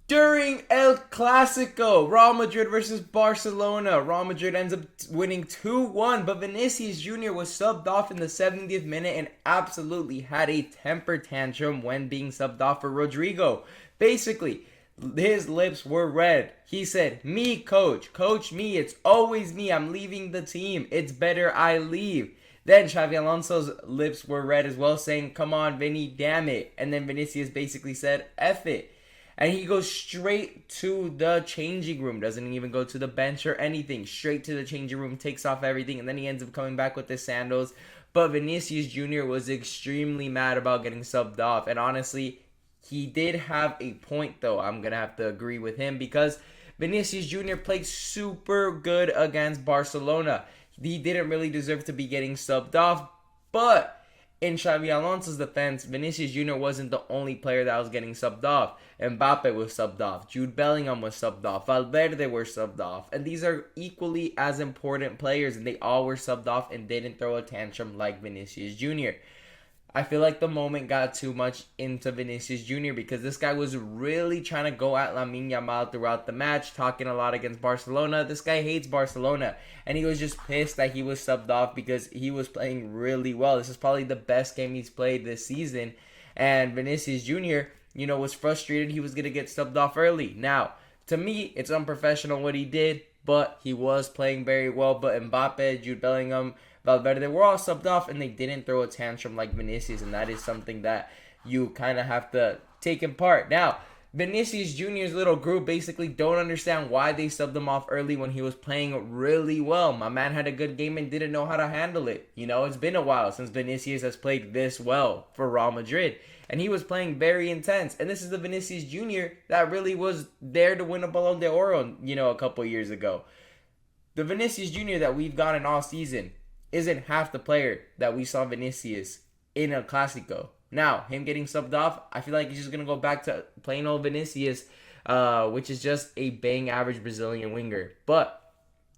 During El Clásico, Real Madrid versus Barcelona, Real Madrid ends up winning 2-1, but Vinicius Jr. was subbed off in the 70th minute and absolutely had a temper tantrum when being subbed off for Rodrygo. Basically, his lips were red. He said, "Me, coach me, it's always me, I'm leaving the team, it's better I leave." Then Xabi Alonso's lips were red as well, saying, "Come on, Vini, damn it." And then Vinicius basically said, "F it." And he goes straight to the changing room. Doesn't even go to the bench or anything. Straight to the changing room, takes off everything, and then he ends up coming back with his sandals. But Vinicius Jr. was extremely mad about getting subbed off. And honestly, he did have a point, though. I'm going to have to agree with him because Vinicius Jr. played super good against Barcelona. He didn't really deserve to be getting subbed off, but in Xabi Alonso's defense, Vinicius Jr. wasn't the only player that was getting subbed off. Mbappe was subbed off. Jude Bellingham was subbed off. Valverde were subbed off. And these are equally as important players, and they all were subbed off and didn't throw a tantrum like Vinicius Jr. I feel like the moment got too much into Vinicius Jr. because this guy was really trying to go at Lamine Yamal throughout the match, talking a lot against Barcelona. This guy hates Barcelona, and he was just pissed that he was subbed off because he was playing really well. This is probably the best game he's played this season, and Vinicius Jr., was frustrated he was going to get subbed off early. Now, to me, it's unprofessional what he did, but he was playing very well. But Mbappe, Jude Bellingham, Valverde, they were all subbed off and they didn't throw a tantrum like Vinicius, and that is something that you kind of have to take in part. Now, Vinicius Jr.'s little group basically don't understand why they subbed him off early when he was playing really well. My man had a good game and didn't know how to handle it. It's been a while since Vinicius has played this well for Real Madrid, and he was playing very intense. And this is the Vinicius Jr. that really was there to win a Ballon d'Or, a couple years ago. The Vinicius Jr. that we've gotten all season isn't half the player that we saw Vinicius in El Clásico. Now, him getting subbed off, I feel like he's just going to go back to plain old Vinicius, which is just a bang average Brazilian winger. But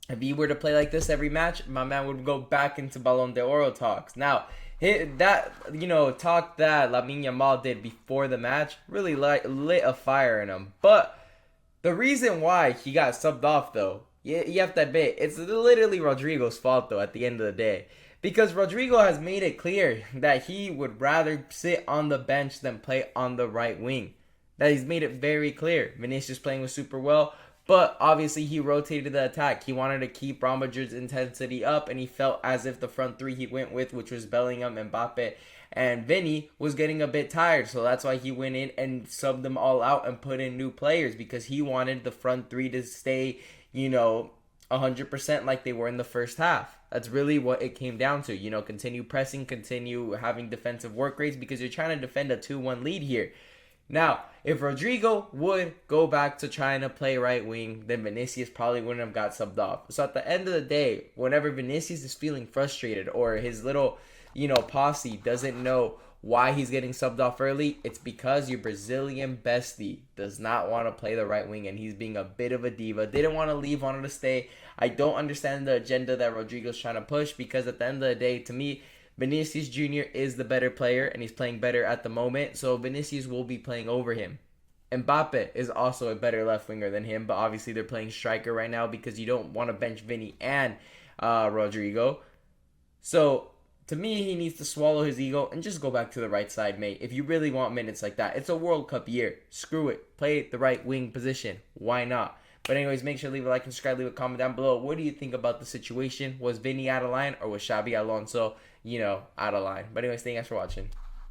if he were to play like this every match, my man would go back into Ballon d'Or talks. Now, talk that Lamine Yamal did before the match really lit a fire in him. But the reason why he got subbed off, though, you have to admit, it's literally Rodrygo's fault, though, at the end of the day. Because Rodrygo has made it clear that he would rather sit on the bench than play on the right wing. That he's made it very clear. Vinicius playing was super well, but obviously he rotated the attack. He wanted to keep Real Madrid's intensity up, and he felt as if the front three he went with, which was Bellingham, Mbappe, and Vini, was getting a bit tired. So that's why he went in and subbed them all out and put in new players, because he wanted the front three to stay 100% like they were in the first half. That's really what it came down to. Continue pressing, continue having defensive work rates, because you're trying to defend a 2-1 lead here. Now, if Rodrygo would go back to trying to play right wing, then Vinicius probably wouldn't have got subbed off. So at the end of the day, whenever Vinicius is feeling frustrated or his little, posse doesn't know why he's getting subbed off early, it's because your Brazilian bestie does not want to play the right wing, and he's being a bit of a diva. Didn't want to leave, wanted to stay. I don't understand the agenda that Rodrygo's trying to push, because at the end of the day, to me, Vinicius Jr. is the better player, and he's playing better at the moment, so Vinicius will be playing over him. Mbappe is also a better left winger than him, but obviously they're playing striker right now because you don't want to bench Vini and Rodrygo. So to me, he needs to swallow his ego and just go back to the right side, mate. If you really want minutes like that. It's a World Cup year. Screw it. Play the right wing position. Why not? But anyways, make sure to leave a like and subscribe. Leave a comment down below. What do you think about the situation? Was Vini out of line, or was Xabi Alonso, out of line? But anyways, thank you guys for watching.